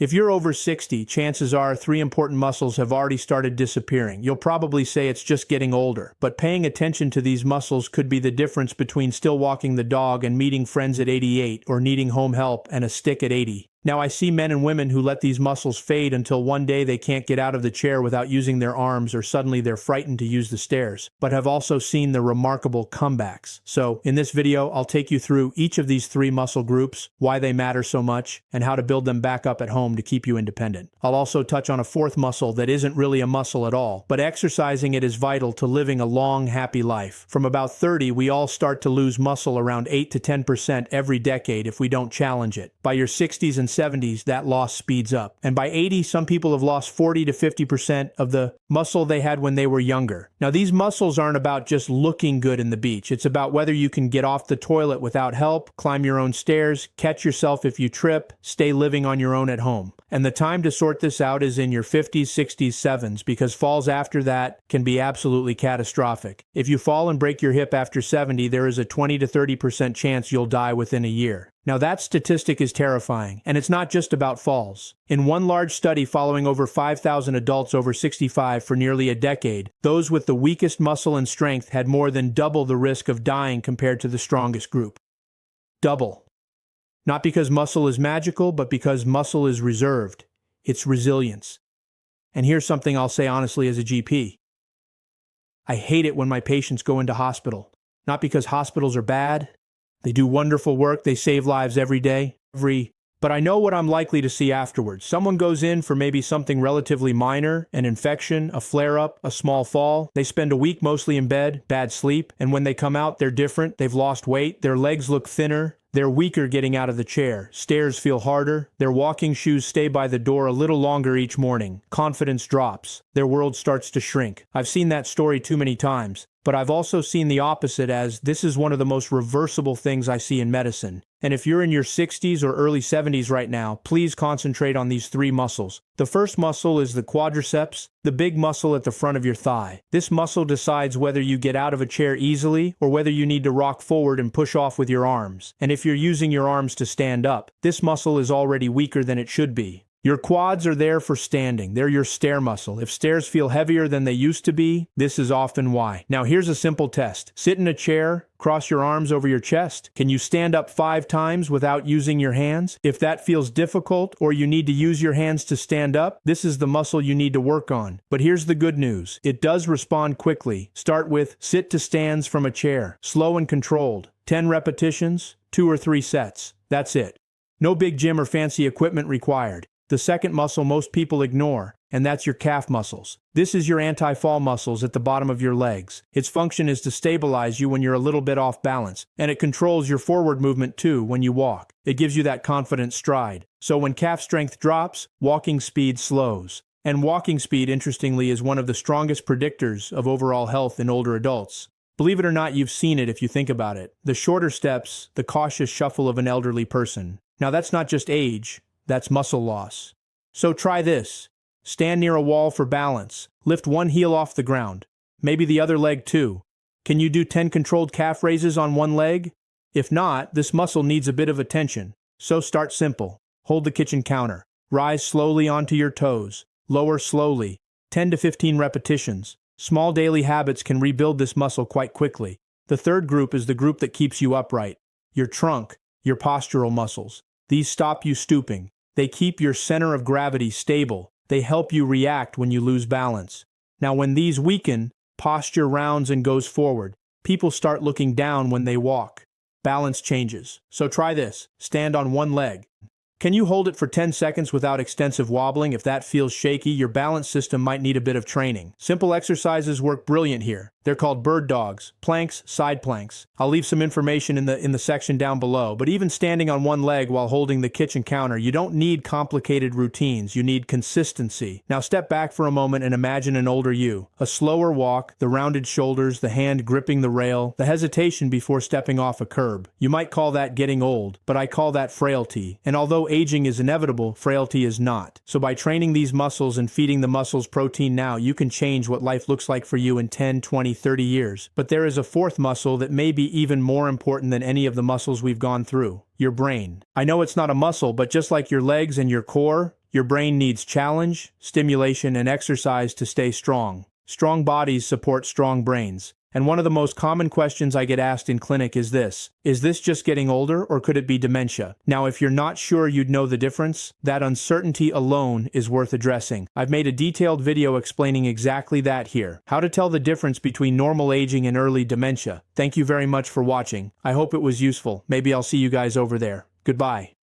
If you're over 60, chances are 3 important muscles have already started disappearing. You'll probably say it's just getting older, but paying attention to these muscles could be the difference between still walking the dog and meeting friends at 88 or needing home help and a stick at 80. Now I see men and women who let these muscles fade until one day they can't get out of the chair without using their arms, or suddenly they're frightened to use the stairs, but have also seen the remarkable comebacks. So in this video, I'll take you through each of these 3 muscle groups, why they matter so much, and how to build them back up at home to keep you independent. I'll also touch on a 4th muscle that isn't really a muscle at all, but exercising it is vital to living a long, happy life. From about 30, we all start to lose muscle around 8 to 10% every decade if we don't challenge it. By your 60s and 70s, that loss speeds up. And by 80, some people have lost 40 to 50% of the muscle they had when they were younger. Now, these muscles aren't about just looking good in the beach. It's about whether you can get off the toilet without help, climb your own stairs, catch yourself if you trip, stay living on your own at home. And the time to sort this out is in your 50s, 60s, 70s, because falls after that can be absolutely catastrophic. If you fall and break your hip after 70, there is a 20 to 30% chance you'll die within a year. Now that statistic is terrifying, and it's not just about falls. In one large study following over 5,000 adults over 65 for nearly a decade, those with the weakest muscle and strength had more than double the risk of dying compared to the strongest group. Double. Not because muscle is magical, but because muscle is reserved. It's resilience. And here's something I'll say honestly as a GP. I hate it when my patients go into hospital. Not because hospitals are bad. They do wonderful work, they save lives every day, but I know what I'm likely to see afterwards. Someone goes in for maybe something relatively minor, an infection, a flare-up, a small fall. They spend a week mostly in bed, bad sleep, and when they come out, they're different. They've lost weight, their legs look thinner, they're weaker getting out of the chair, stairs feel harder, their walking shoes stay by the door a little longer each morning, confidence drops, their world starts to shrink. I've seen that story too many times. But I've also seen the opposite, as this is one of the most reversible things I see in medicine. And if you're in your 60s or early 70s right now, please concentrate on these 3 muscles. The first muscle is the quadriceps, the big muscle at the front of your thigh. This muscle decides whether you get out of a chair easily or whether you need to rock forward and push off with your arms. And if you're using your arms to stand up, this muscle is already weaker than it should be. Your quads are there for standing. They're your stair muscle. If stairs feel heavier than they used to be, this is often why. Now here's a simple test. Sit in a chair, cross your arms over your chest. Can you stand up 5 times without using your hands? If that feels difficult or you need to use your hands to stand up, this is the muscle you need to work on. But here's the good news. It does respond quickly. Start with sit to stands from a chair. Slow and controlled. 10 repetitions, 2 or 3 sets. That's it. No big gym or fancy equipment required. The second muscle most people ignore, and that's your calf muscles. This is your anti-fall muscles at the bottom of your legs. Its function is to stabilize you when you're a little bit off balance, and it controls your forward movement too when you walk. It gives you that confident stride. So when calf strength drops, walking speed slows. And walking speed, interestingly, is one of the strongest predictors of overall health in older adults. Believe it or not, you've seen it if you think about it. The shorter steps, the cautious shuffle of an elderly person. Now that's not just age. That's muscle loss. So try this. Stand near a wall for balance. Lift one heel off the ground. Maybe the other leg too. Can you do 10 controlled calf raises on one leg? If not, this muscle needs a bit of attention. So start simple. Hold the kitchen counter. Rise slowly onto your toes. Lower slowly. 10 to 15 repetitions. Small daily habits can rebuild this muscle quite quickly. The third group is the group that keeps you upright. Your trunk, your postural muscles. These stop you stooping. They keep your center of gravity stable. They help you react when you lose balance. Now when these weaken, posture rounds and goes forward. People start looking down when they walk. Balance changes. So try this. Stand on one leg. Can you hold it for 10 seconds without extensive wobbling? If that feels shaky, your balance system might need a bit of training. Simple exercises work brilliant here. They're called bird dogs, planks, side planks. I'll leave some information in the section down below, but even standing on one leg while holding the kitchen counter, you don't need complicated routines, you need consistency. Now step back for a moment and imagine an older you. A slower walk, the rounded shoulders, the hand gripping the rail, the hesitation before stepping off a curb. You might call that getting old, but I call that frailty. And although aging is inevitable, frailty is not. So by training these muscles and feeding the muscles protein now, you can change what life looks like for you in 10, 20, 30 years. But there is a fourth muscle that may be even more important than any of the muscles we've gone through. Your brain. I know it's not a muscle, but just like your legs and your core, Your brain needs challenge, stimulation, and exercise to stay strong. Strong bodies support strong brains. And one of the most common questions I get asked in clinic is this just getting older, or could it be dementia? Now, if you're not sure you'd know the difference, that uncertainty alone is worth addressing. I've made a detailed video explaining exactly that here. How to tell the difference between normal aging and early dementia. Thank you very much for watching. I hope it was useful. Maybe I'll see you guys over there. Goodbye.